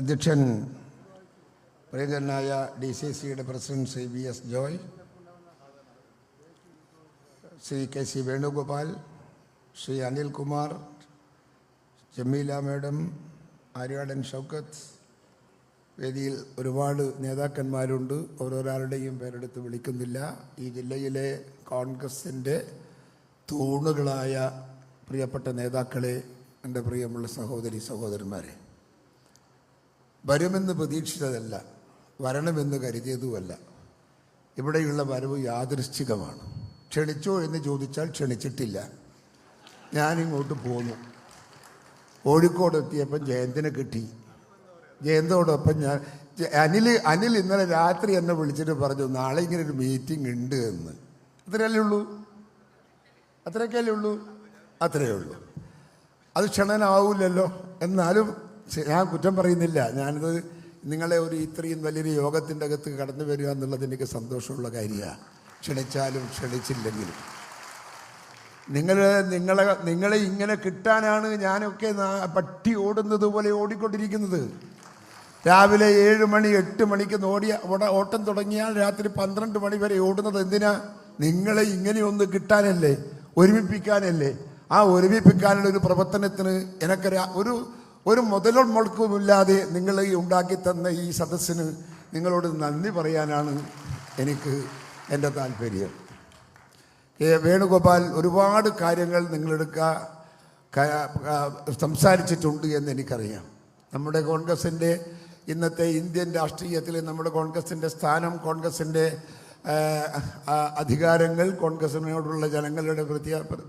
അധ്യക്ഷൻ പ്രിയങ്കരനായ DCCയുടെ president Shri VS Joy, Shri KC Venugopal, Shri Anilkumar, Jameela madam, Aryadan Shoukath, വേദിയിൽ ഒരുപാട് നേതാക്കന്മാരുണ്ട്. ഓരോരാളുടെയും പേരെടുത്ത് വിളിക്കുന്നില്ല. ഈ ജില്ലയിലെ കോൺഗ്രസിൻ്റെ തൂണുകളായ പ്രിയപ്പെട്ട നേതാക്കളെ, എൻ്റെ പ്രിയമുള്ള സഹോദരന്മാരെ, വരുമെന്ന് പ്രതീക്ഷിച്ചതല്ല, വരണമെന്ന് കരുതിയതുമല്ല. ഇവിടെയുള്ള വരവ് യാദൃശ്ചികമാണ്. ക്ഷണിച്ചോ എന്ന് ചോദിച്ചാൽ ക്ഷണിച്ചിട്ടില്ല. ഞാനിങ്ങോട്ട് പോന്നു. കോഴിക്കോട് എത്തിയപ്പം ജയന്തിനെ കിട്ടി. ജയന്തോടൊപ്പം ഞാൻ അനിൽ ഇന്നലെ രാത്രി എന്നെ വിളിച്ചിട്ട് പറഞ്ഞു, നാളെ ഇങ്ങനെ ഒരു മീറ്റിംഗ് ഉണ്ട് എന്ന്. അത്രയല്ലേ ഉള്ളൂ? അത്രയേ ഉള്ളൂ. അത് ക്ഷണനാവില്ലല്ലോ. എന്നാലും ഞാൻ കുറ്റം പറയുന്നില്ല. ഞാനിത് നിങ്ങളെ ഇത്രയും വലിയൊരു യോഗത്തിൻ്റെ അകത്ത് കടന്നു വരിക എന്നുള്ളത് എനിക്ക് സന്തോഷമുള്ള കാര്യമാണ്. ക്ഷണിച്ചാലും ക്ഷണിച്ചില്ലെങ്കിലും നിങ്ങളെ ഇങ്ങനെ കിട്ടാനാണ് ഞാനൊക്കെ പട്ടി ഓടുന്നത് പോലെ ഓടിക്കൊണ്ടിരിക്കുന്നത്. രാവിലെ 7 മണി 8 മണിക്ക് ഓട്ടം തുടങ്ങിയാൽ രാത്രി 12 മണി വരെ ഓടുന്നത് എന്തിനാ? നിങ്ങളെ ഇങ്ങനെയൊന്ന് കിട്ടാനല്ലേ, ഒരുമിപ്പിക്കാനല്ലേ. ആ ഒരുമിപ്പിക്കാനുള്ള ഒരു പ്രവർത്തനത്തിന് ഒരു മുതൽമുടക്കുമില്ലാതെ നിങ്ങൾ ഉണ്ടാക്കി തന്ന ഈ സദസ്സിന് നിങ്ങളോട് നന്ദി പറയാനാണ് എനിക്ക് എൻ്റെ താല്പര്യം. വേണുഗോപാൽ ഒരുപാട് കാര്യങ്ങൾ സംസാരിച്ചിട്ടുണ്ട് എന്ന് എനിക്കറിയാം. നമ്മുടെ കോൺഗ്രസിൻ്റെ ഇന്നത്തെ ഇന്ത്യൻ രാഷ്ട്രീയത്തിൽ നമ്മുടെ കോൺഗ്രസിൻ്റെ സ്ഥാനം, കോൺഗ്രസിൻ്റെ അധികാരങ്ങൾ, കോൺഗ്രസിനോടുള്ള ജനങ്ങളുടെ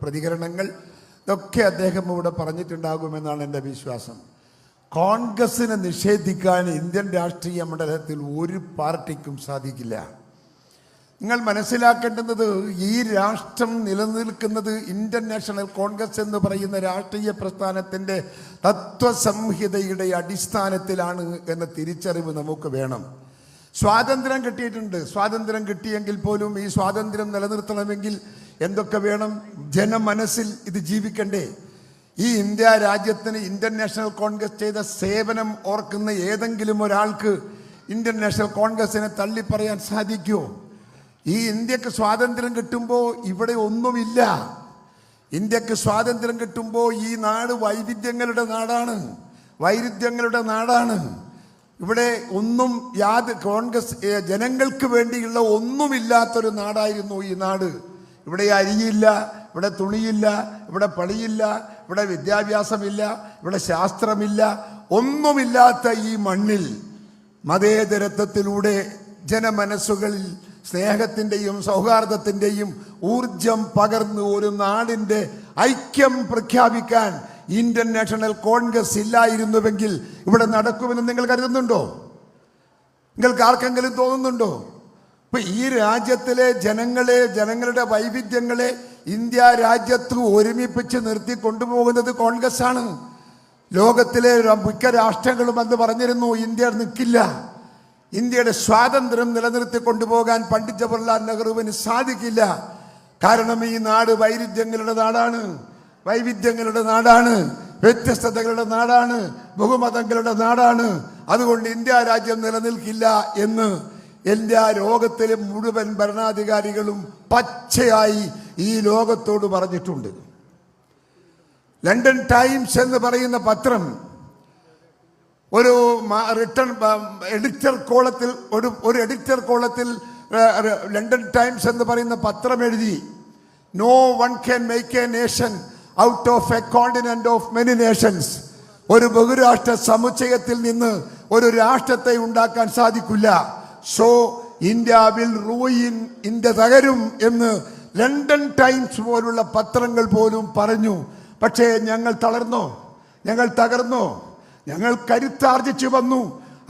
പ്രതികരണങ്ങൾ ഇതൊക്കെ അദ്ദേഹം ഇവിടെ പറഞ്ഞിട്ടുണ്ടാകുമെന്നാണ് എൻ്റെ വിശ്വാസം. കോൺഗ്രസിനെ നിഷേധിക്കാൻ ഇന്ത്യൻ രാഷ്ട്രീയ മണ്ഡലത്തിൽ ഒരു പാർട്ടിക്കും സാധിക്കില്ല. നിങ്ങൾ മനസ്സിലാക്കേണ്ടുന്നത്, ഈ രാഷ്ട്രം നിലനിൽക്കുന്നത് ഇന്ത്യൻ നാഷണൽ കോൺഗ്രസ് എന്ന് പറയുന്ന രാഷ്ട്രീയ പ്രസ്ഥാനത്തിൻ്റെ തത്വസംഹിതയുടെ അടിസ്ഥാനത്തിലാണ് എന്ന തിരിച്ചറിവ് നമുക്ക് വേണം. സ്വാതന്ത്ര്യം കിട്ടിയിട്ടുണ്ട്. സ്വാതന്ത്ര്യം കിട്ടിയെങ്കിൽ പോലും ഈ സ്വാതന്ത്ര്യം നിലനിർത്തണമെങ്കിൽ എന്തൊക്കെ വേണം? ജനമനസ്സിൽ ഇത് ജീവിക്കണ്ടേ? ഈ ഇന്ത്യ രാജ്യത്തിന് ഇന്ത്യൻ നാഷണൽ കോൺഗ്രസ് ചെയ്ത സേവനം ഓർക്കുന്ന ഏതെങ്കിലും ഒരാൾക്ക് ഇന്ത്യൻ നാഷണൽ കോൺഗ്രസിനെ തള്ളിപ്പറയാൻ സാധിക്കുമോ? ഈ ഇന്ത്യക്ക് സ്വാതന്ത്ര്യം കിട്ടുമ്പോൾ ഇവിടെ ഒന്നുമില്ല. ഇന്ത്യക്ക് സ്വാതന്ത്ര്യം കിട്ടുമ്പോൾ ഈ നാട് വൈവിധ്യങ്ങളുടെ നാടാണ്. ഇവിടെ ഒന്നും കോൺഗ്രസ് ജനങ്ങൾക്ക് വേണ്ടിയുള്ള ഒന്നുമില്ലാത്തൊരു നാടായിരുന്നു ഈ നാട്. ഇവിടെ അരിയില്ല, ഇവിടെ തുണിയില്ല, ഇവിടെ പണിയില്ല, ഇവിടെ വിദ്യാഭ്യാസമില്ല, ഇവിടെ ശാസ്ത്രമില്ല. ഒന്നുമില്ലാത്ത ഈ മണ്ണിൽ മതേതരത്വത്തിലൂടെ ജനമനസ്സുകളിൽ സ്നേഹത്തിൻ്റെയും സൗഹാർദ്ദത്തിൻ്റെയും ഊർജം പകർന്ന് ഒരു നാടിൻ്റെ ഐക്യം പ്രഖ്യാപിക്കാൻ ഇന്ത്യൻ നാഷണൽ കോൺഗ്രസ് ഇല്ലായിരുന്നുവെങ്കിൽ ഇവിടെ നടക്കുമെന്ന് നിങ്ങൾ കരുതുന്നുണ്ടോ? നിങ്ങൾക്ക് ആർക്കെങ്കിലും തോന്നുന്നുണ്ടോ? ഇപ്പൊ ഈ രാജ്യത്തിലെ ജനങ്ങളുടെ വൈവിധ്യങ്ങളെ ഇന്ത്യ രാജ്യത്ത് ഒരുമിപ്പിച്ച് നിർത്തി കൊണ്ടുപോകുന്നത് കോൺഗ്രസ് ആണ്. ലോകത്തിലെ മിക്ക രാഷ്ട്രങ്ങളും എന്ന് പറഞ്ഞിരുന്നു, ഇന്ത്യ നിൽക്കില്ല. ഇന്ത്യയുടെ സ്വാതന്ത്ര്യം നിലനിർത്തി കൊണ്ടുപോകാൻ പണ്ഡിറ്റ് ജവഹർലാൽ നെഹ്റുവിന് സാധിക്കില്ല. കാരണം ഈ നാട് വൈരുദ്ധ്യങ്ങളുടെ നാടാണ്, വ്യത്യസ്തതകളുടെ നാടാണ്, ബഹുമതങ്ങളുടെ നാടാണ്. അതുകൊണ്ട് ഇന്ത്യ രാജ്യം നിലനിൽക്കില്ല എന്ന് ലോകത്തിലെ മുഴുവൻ ഭരണാധികാരികളും പച്ചയായി ഈ ലോകത്തോട് പറഞ്ഞിട്ടുണ്ട്. ലണ്ടൻ ടൈംസ് എന്ന് പറയുന്ന പത്രം ഒരു എഡിറ്റർ കോളത്തിൽ ലണ്ടൻ ടൈംസ് എന്ന് പറയുന്ന പത്രം എഴുതി, "No one can make a nation out of a continent of many nations." ഒരു ബഹുരാഷ്ട്ര സമുച്ചയത്തിൽ നിന്ന് ഒരു രാഷ്ട്രത്തെ ഉണ്ടാക്കാൻ സാധിക്കില്ല. So India will ruin, India തകരും എന്ന് ലണ്ടൻ ടൈംസ് പോലുള്ള പത്രങ്ങൾ പോലും പറഞ്ഞു. പക്ഷേ ഞങ്ങൾ തകർന്നോ? ഞങ്ങൾ കരുത്താർജിച്ചു വന്നു.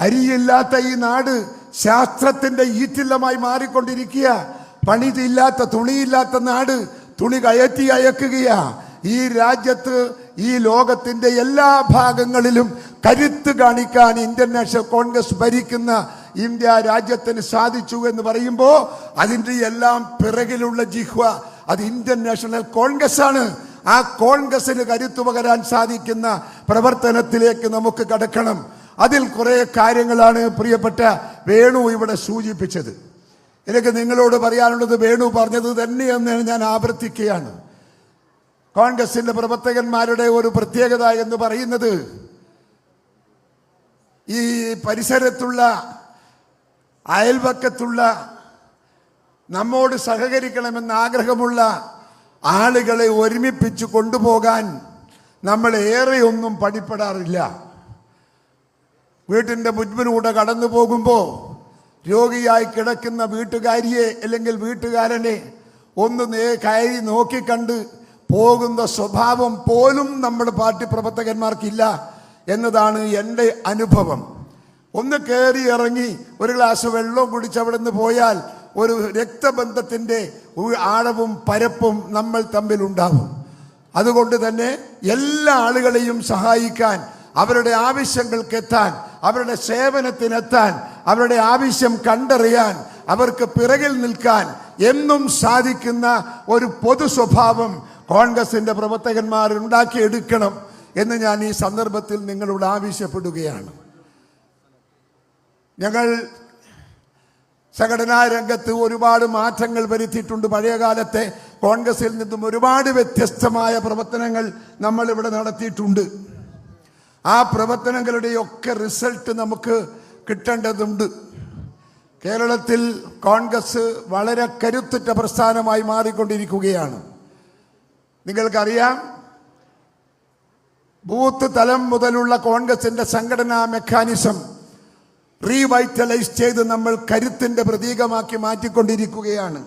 അരിയില്ലാത്ത ഈ നാട് ശാസ്ത്രത്തിന്റെ ഈറ്റില്ലമായി മാറിക്കൊണ്ടിരിക്കുക. പണിയില്ലാത്ത, തുണിയില്ലാത്ത നാട് തുണി കയറ്റി അയക്കുകയാ. ഈ രാജ്യത്ത്, ഈ ലോകത്തിന്റെ എല്ലാ ഭാഗങ്ങളിലും കരുത്ത് കാണിക്കാൻ ഇന്ത്യൻ നാഷണൽ കോൺഗ്രസ് ഭരിക്കുന്ന ഇന്ത്യ രാജ്യത്തിന് സാധിച്ചു എന്ന് പറയുമ്പോൾ അതിൻ്റെ എല്ലാം പിറകിലുള്ള ജിഹ്വ അത് ഇന്ത്യൻ നാഷണൽ കോൺഗ്രസ് ആണ്. ആ കോൺഗ്രസിന് കരുത്തു പകരാൻ സാധിക്കുന്ന പ്രവർത്തനത്തിലേക്ക് നമുക്ക് കടക്കണം. അതിൽ കുറേ കാര്യങ്ങളാണ് പ്രിയപ്പെട്ട വേണു ഇവിടെ സൂചിപ്പിച്ചത്. എനിക്ക് നിങ്ങളോട് പറയാനുള്ളത് വേണു പറഞ്ഞത് തന്നെയെന്ന് ഞാൻ ആവർത്തിക്കുകയാണ്. കോൺഗ്രസിന്റെ പ്രവർത്തകന്മാരുടെ ഒരു പ്രത്യേകത എന്ന് പറയുന്നത് ഈ പരിസരത്തുള്ള അയൽപക്കത്തുള്ള നമ്മോട് സഹകരിക്കണമെന്ന് ആഗ്രഹമുള്ള ആളുകളെ ഒരുമിപ്പിച്ച് കൊണ്ടുപോകാൻ നമ്മൾ ഏറെയൊന്നും പണിപ്പെടാറില്ല. വീട്ടിൻ്റെ മുൻപിലൂടെ കടന്നു പോകുമ്പോൾ രോഗിയായി കിടക്കുന്ന വീട്ടുകാരിയെ അല്ലെങ്കിൽ വീട്ടുകാരനെ ഒന്ന് കയറി നോക്കിക്കണ്ട് പോകുന്ന സ്വഭാവം പോലും നമ്മുടെ പാർട്ടി പ്രവർത്തകന്മാർക്കില്ല എന്നതാണ് എൻ്റെ അനുഭവം. ഒന്ന് കയറി ഇറങ്ങി ഒരു ഗ്ലാസ് വെള്ളം കുടിച്ച് അവിടെ നിന്ന് പോയാൽ ഒരു രക്തബന്ധത്തിൻ്റെ ആഴവും പരപ്പും നമ്മൾ തമ്മിലുണ്ടാവും. അതുകൊണ്ട് തന്നെ എല്ലാ ആളുകളെയും സഹായിക്കാൻ, അവരുടെ ആവശ്യങ്ങൾക്ക് എത്താൻ, അവരുടെ സേവനത്തിനെത്താൻ, അവരുടെ ആവശ്യം കണ്ടറിയാൻ, അവർക്ക് പിറകിൽ നിൽക്കാൻ എന്നും സാധിക്കുന്ന ഒരു പൊതു സ്വഭാവം കോൺഗ്രസിന്റെ പ്രവർത്തകന്മാർ ഉണ്ടാക്കിയെടുക്കണം എന്ന് ഞാൻ ഈ സന്ദർഭത്തിൽ നിങ്ങളോട് ആവശ്യപ്പെടുകയാണ്. ഞങ്ങൾ സംഘടനാ രംഗത്ത് ഒരുപാട് മാറ്റങ്ങൾ വരുത്തിയിട്ടുണ്ട്. പഴയകാലത്തെ കോൺഗ്രസിൽ നിന്നും ഒരുപാട് വ്യത്യസ്തമായ പ്രവർത്തനങ്ങൾ നമ്മൾ ഇവിടെ നടത്തിയിട്ടുണ്ട്. ആ പ്രവർത്തനങ്ങളുടെയൊക്കെ റിസൾട്ട് നമുക്ക് കിട്ടേണ്ടതുണ്ട്. കേരളത്തിൽ കോൺഗ്രസ് വളരെ കരുത്തുറ്റ പ്രസ്ഥാനമായി മാറിക്കൊണ്ടിരിക്കുകയാണ്. നിങ്ങൾക്കറിയാം, ബൂത്ത് തലം മുതലുള്ള കോൺഗ്രസിന്റെ സംഘടനാ മെക്കാനിസം റീവൈറ്റലൈസ് ചെയ്ത് നമ്മൾ കരുത്തിന്റെ പ്രതീകമാക്കി മാറ്റിക്കൊണ്ടിരിക്കുകയാണ്.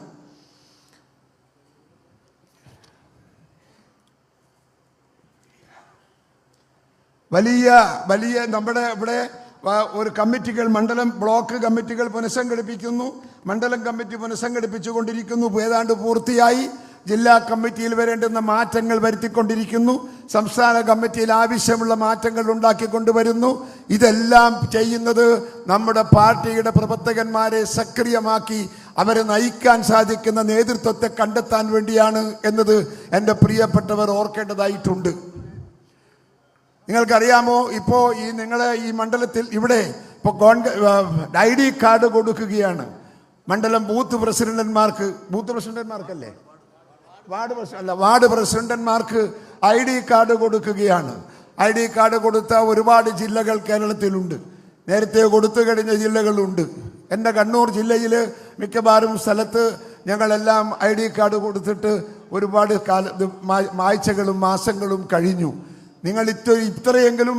വലിയ നമ്മുടെ ഇവിടെ ഒരു കമ്മിറ്റികൾ, മണ്ഡലം ബ്ലോക്ക് കമ്മിറ്റികൾ പുനഃസംഘടിപ്പിക്കുന്നു, മണ്ഡലം കമ്മിറ്റി പുനഃസംഘടിപ്പിച്ചുകൊണ്ടിരിക്കുന്നു, ഏതാണ്ട് പൂർത്തിയായി. ജില്ലാ കമ്മിറ്റിയിൽ വരേണ്ടുന്ന മാറ്റങ്ങൾ വരുത്തിക്കൊണ്ടിരിക്കുന്നു, സംസ്ഥാന കമ്മിറ്റിയിൽ ആവശ്യമുള്ള മാറ്റങ്ങൾ ഉണ്ടാക്കിക്കൊണ്ടുവരുന്നു. ഇതെല്ലാം ചെയ്യുന്നത് നമ്മുടെ പാർട്ടിയുടെ പ്രവർത്തകന്മാരെ സക്രിയമാക്കി അവരെ നയിക്കാൻ സാധിക്കുന്ന നേതൃത്വത്തെ കണ്ടെത്താൻ വേണ്ടിയാണ് എന്നത് എൻ്റെ പ്രിയപ്പെട്ടവർ ഓർക്കേണ്ടതായിട്ടുണ്ട്. നിങ്ങൾക്കറിയാമോ, ഇപ്പോൾ നിങ്ങളെ ഈ മണ്ഡലത്തിൽ ഇവിടെ ഇപ്പോൾ ID കാർഡ് കൊടുക്കുകയാണ് മണ്ഡലം ബൂത്ത് പ്രസിഡന്റന്മാർക്കല്ലേ, വാർഡ് പ്രസിഡന്റന്മാർക്ക് ID കാർഡ് കൊടുക്കുകയാണ്. ID കാർഡ് കൊടുത്ത ഒരുപാട് ജില്ലകൾ കേരളത്തിലുണ്ട്. നേരത്തെ കൊടുത്തു കഴിഞ്ഞ ജില്ലകളുണ്ട്. എൻ്റെ കണ്ണൂർ ജില്ലയിൽ മിക്കവാറും സ്ഥലത്ത് ഞങ്ങളെല്ലാം ID കാർഡ് കൊടുത്തിട്ട് ഒരുപാട് ആഴ്ചകളും മാസങ്ങളും കഴിഞ്ഞു. നിങ്ങൾ ഇത്രയെങ്കിലും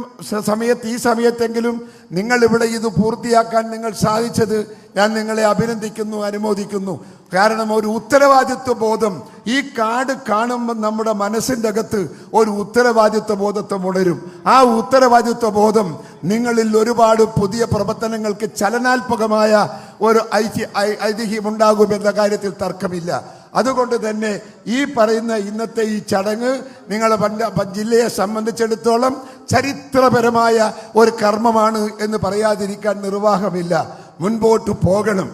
ഈ സമയത്തെങ്കിലും നിങ്ങളിവിടെ ഇത് പൂർത്തിയാക്കാൻ നിങ്ങൾ സാധിച്ചത് ഞാൻ നിങ്ങളെ അഭിനന്ദിക്കുന്നു, അനുമോദിക്കുന്നു. കാരണം ഒരു ഉത്തരവാദിത്വ ബോധം ഈ കാർഡ് കാണുമ്പോൾ നമ്മുടെ മനസ്സിൻ്റെ അകത്ത് ഒരു ഉത്തരവാദിത്വ ബോധത്വം ഉണരും. ആ ഉത്തരവാദിത്വ ബോധം നിങ്ങളിൽ ഒരുപാട് പുതിയ പ്രവർത്തനങ്ങൾക്ക് ചലനാത്മകമായ ഒരു ഐതിഹ്യമുണ്ടാകുമെന്ന കാര്യത്തിൽ തർക്കമില്ല. അതുകൊണ്ട് തന്നെ ഈ പറയുന്ന ഇന്നത്തെ ഈ ചടങ്ങ് നിങ്ങളുടെ ജില്ലയെ സംബന്ധിച്ചിടത്തോളം ചരിത്രപരമായ ഒരു കർമ്മമാണ് എന്ന് പറയാതിരിക്കാൻ നിർവാഹമില്ല. മുൻപോട്ട് പോകണം.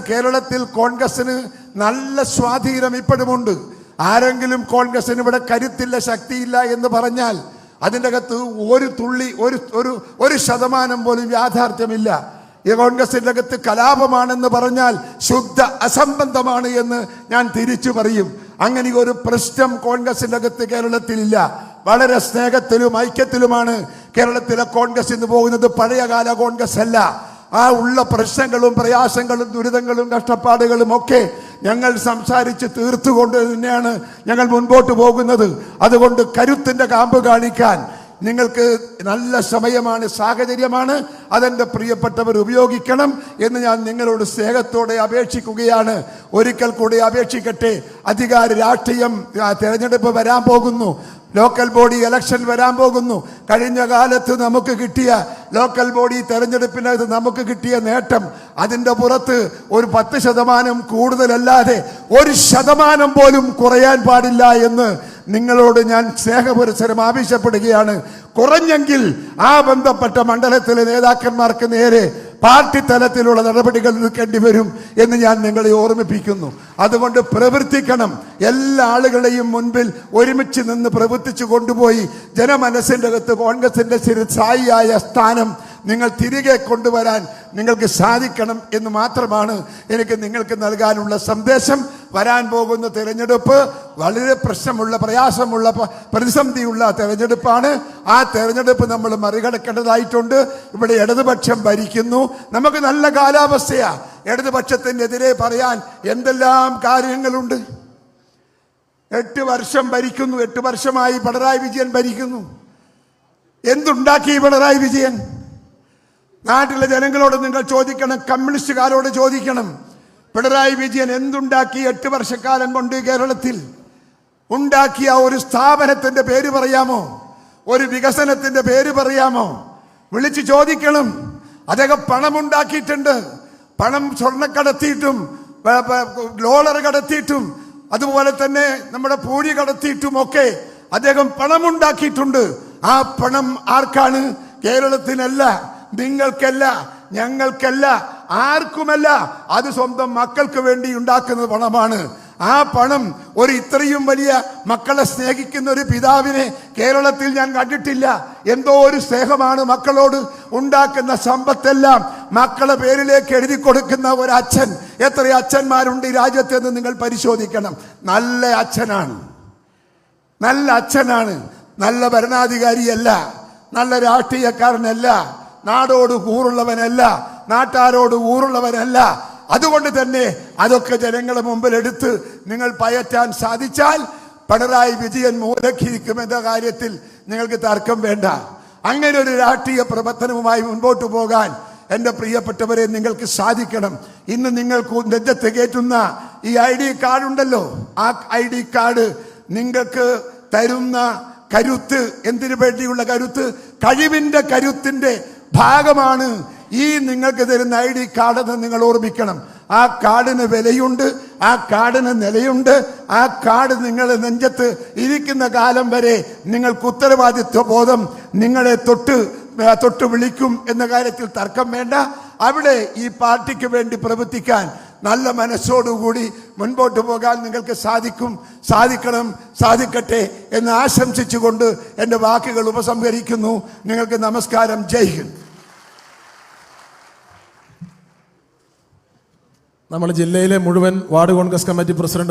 കേരളത്തിൽ കോൺഗ്രസിന് നല്ല സ്വാധീനം ഇപ്പോഴുമുണ്ട്. ആരെങ്കിലും കോൺഗ്രസിന് ഇവിടെ കരുത്തില്ല, ശക്തിയില്ല എന്ന് പറഞ്ഞാൽ അതിൻ്റെ അകത്ത് ഒരു ശതമാനം പോലും യാഥാർത്ഥ്യമില്ല. ഈ കോൺഗ്രസിൻ്റെ അകത്ത് കലാപമാണെന്ന് പറഞ്ഞാൽ ശുദ്ധ അസംബന്ധമാണ് എന്ന് ഞാൻ തിരിച്ചു പറയും. അങ്ങനെ ഒരു പ്രശ്നം കോൺഗ്രസിൻ്റെ അകത്ത് കേരളത്തിലില്ല. വളരെ സ്നേഹത്തിലും ഐക്യത്തിലുമാണ് കേരളത്തിലെ കോൺഗ്രസ് ഇന്ന് പോകുന്നത്. പഴയകാല കോൺഗ്രസ് അല്ല. ആ ഉള്ള പ്രശ്നങ്ങളും പ്രയാസങ്ങളും ദുരിതങ്ങളും കഷ്ടപ്പാടുകളും ഒക്കെ ഞങ്ങൾ സംസാരിച്ച് തീർത്തുകൊണ്ട് തന്നെയാണ് ഞങ്ങൾ മുൻപോട്ട് പോകുന്നത്. അതുകൊണ്ട് കരുത്തിൻ്റെ കാമ്പ് കാണിക്കാൻ നിങ്ങൾക്ക് നല്ല സമയമാണ്, സാഹചര്യമാണ്. അതെൻ്റെ പ്രിയപ്പെട്ടവർ ഉപയോഗിക്കണം എന്ന് ഞാൻ നിങ്ങളോട് സ്നേഹത്തോടെ അപേക്ഷിക്കുകയാണ്. ഒരിക്കൽ കൂടി അപേക്ഷിക്കട്ടെ. അധികാര രാഷ്ട്രീയം, തെരഞ്ഞെടുപ്പ് വരാൻ പോകുന്നു, ലോക്കൽ ബോഡി ഇലക്ഷൻ വരാൻ പോകുന്നു. കഴിഞ്ഞ കാലത്ത് നമുക്ക് കിട്ടിയ ലോക്കൽ ബോഡി തെരഞ്ഞെടുപ്പിനകത്ത് നമുക്ക് കിട്ടിയ നേട്ടം, അതിൻ്റെ പുറത്ത് ഒരു 10% കൂടുതലല്ലാതെ 1% പോലും കുറയാൻ പാടില്ല എന്ന് നിങ്ങളോട് ഞാൻ സ്നേഹപുരസരം ആവശ്യപ്പെടുകയാണ്. കുറഞ്ഞെങ്കിൽ ആ ബന്ധപ്പെട്ട മണ്ഡലത്തിലെ നേതാക്കന്മാർക്ക് നേരെ പാർട്ടി തലത്തിലുള്ള നടപടികൾ എടുക്കേണ്ടി വരും എന്ന് ഞാൻ നിങ്ങളെ ഓർമ്മിപ്പിക്കുന്നു. അതുകൊണ്ട് പ്രവർത്തിക്കണം. എല്ലാ ആളുകളെയും മുൻപിൽ ഒരുമിച്ച് നിന്ന് പ്രവർത്തിച്ചു കൊണ്ടുപോയി ജനമനസ്സിൻ്റെ അകത്ത് കോൺഗ്രസിന്റെ സ്ഥിരസ്ഥായിയായ സ്ഥാനം നിങ്ങൾ തിരികെ കൊണ്ടുവരാൻ നിങ്ങൾക്ക് സാധിക്കണം എന്ന് മാത്രമാണ് എനിക്ക് നിങ്ങൾക്ക് നൽകാനുള്ള സന്ദേശം. വരാൻ പോകുന്ന തെരഞ്ഞെടുപ്പ് വളരെ പ്രശ്നമുള്ള, പ്രയാസമുള്ള, പ്രതിസന്ധിയുള്ള തെരഞ്ഞെടുപ്പാണ്. ആ തെരഞ്ഞെടുപ്പ് നമ്മൾ മറികടക്കേണ്ടതായിട്ടുണ്ട്. ഇവിടെ ഇടതുപക്ഷം ഭരിക്കുന്നു. നമുക്ക് നല്ല കാലാവസ്ഥയാണ്. ഇടതുപക്ഷത്തിനെതിരെ പറയാൻ എന്തെല്ലാം കാര്യങ്ങളുണ്ട്. 8 വർഷം ഭരിക്കുന്നു. 8 വർഷമായി പിണറായി വിജയൻ ഭരിക്കുന്നു. എന്തുണ്ടാക്കി പിണറായി വിജയൻ? നാട്ടിലെ ജനങ്ങളോട് നിങ്ങൾ ചോദിക്കണം, കമ്മ്യൂണിസ്റ്റുകാരോട് ചോദിക്കണം, പിണറായി വിജയൻ എന്തുണ്ടാക്കി 8 വർഷക്കാലം കൊണ്ട് കേരളത്തിൽ? ഉണ്ടാക്കിയ ഒരു സ്ഥാപനത്തിന്റെ പേര് പറയാമോ? ഒരു വികസനത്തിന്റെ പേര് പറയാമോ? വിളിച്ചു ചോദിക്കണം. അദ്ദേഹം പണമുണ്ടാക്കിയിട്ടുണ്ട്. പണം സ്വർണ്ണക്കടത്തിയിട്ടും ഡോളർ കടത്തിയിട്ടും അതുപോലെ തന്നെ നമ്മുടെ പൂഴി കടത്തിയിട്ടും ഒക്കെ അദ്ദേഹം പണമുണ്ടാക്കിയിട്ടുണ്ട്. ആ പണം ആർക്കാണ്? കേരളത്തിനല്ല, നിങ്ങൾക്കല്ല, ഞങ്ങൾക്കല്ല, ആർക്കുമല്ല. അത് സ്വന്തം മക്കൾക്ക് വേണ്ടി ഉണ്ടാക്കുന്ന പണമാണ്. ആ പണം ഇത്രയും വലിയ മക്കളെ സ്നേഹിക്കുന്ന ഒരു പിതാവിനെ കേരളത്തിൽ ഞാൻ കണ്ടിട്ടില്ല. എന്തോ ഒരു സ്നേഹമാണ് മക്കളോട്. ഉണ്ടാക്കുന്ന സമ്പത്തെല്ലാം മക്കളെ പേരിലേക്ക് എഴുതി കൊടുക്കുന്ന ഒരു അച്ഛൻ. എത്ര അച്ഛന്മാരുണ്ട് ഈ രാജ്യത്തെന്ന് നിങ്ങൾ പരിശോധിക്കണം. നല്ല അച്ഛനാണ്, നല്ല അച്ഛനാണ്. നല്ല ഭരണാധികാരിയല്ല, നല്ല രാഷ്ട്രീയക്കാരനല്ല, നാടോട് കൂറുള്ളവനല്ല, നാട്ടാരോട് ഊറുള്ളവനല്ല. അതുകൊണ്ട് തന്നെ അതൊക്കെ ജനങ്ങളുടെ മുമ്പിൽ എടുത്ത് നിങ്ങൾ പയറ്റാൻ സാധിച്ചാൽ പിണറായി വിജയൻ മൂലക്കിരിക്കുമെന്ന കാര്യത്തിൽ നിങ്ങൾക്ക് തർക്കം വേണ്ട. അങ്ങനെ ഒരു രാഷ്ട്രീയ പ്രവർത്തനവുമായി മുൻപോട്ട് പോകാൻ എൻ്റെ പ്രിയപ്പെട്ടവരെ നിങ്ങൾക്ക് സാധിക്കണം. ഇന്ന് നിങ്ങൾക്ക് നെഞ്ചത്ത് കയറ്റുന്ന ഈ ID കാർഡുണ്ടല്ലോ, ആ ID കാർഡ് നിങ്ങൾക്ക് തരുന്ന കരുത്ത്, എന്തിനു വേണ്ടിയുള്ള കരുത്ത്? കഴിവിൻ്റെ കരുത്തിൻ്റെ ഭാഗമാണ് ഈ നിങ്ങൾക്ക് തരുന്ന ID കാർഡെന്ന് നിങ്ങൾ ഓർമ്മിക്കണം. ആ കാർഡിന് വിലയുണ്ട്, ആ കാർഡിന് നിലയുണ്ട്. ആ കാർഡ് നിങ്ങളെ നെഞ്ചത്ത് ഇരിക്കുന്ന കാലം വരെ നിങ്ങൾക്ക് ഉത്തരവാദിത്വ ബോധം നിങ്ങളെ തൊട്ട് വിളിക്കും എന്ന കാര്യത്തിൽ തർക്കം വേണ്ട. അവിടെ ഈ പാർട്ടിക്ക് വേണ്ടി പ്രവർത്തിക്കാൻ നല്ല മനസ്സോടുകൂടി മുൻപോട്ട് പോകാൻ നിങ്ങൾക്ക് സാധിക്കണം, സാധിക്കട്ടെ എന്ന് ആശംസിച്ചുകൊണ്ട് എൻ്റെ വാക്കുകൾ ഉപസംഹരിക്കുന്നു. നിങ്ങൾക്ക് നമസ്കാരം. ജയ് ഹിന്ദ്. നമ്മൾ ജില്ലയിലെ മുഴുവൻ വാർഡ് കോൺഗ്രസ് കമ്മിറ്റി പ്രസിഡന്റ്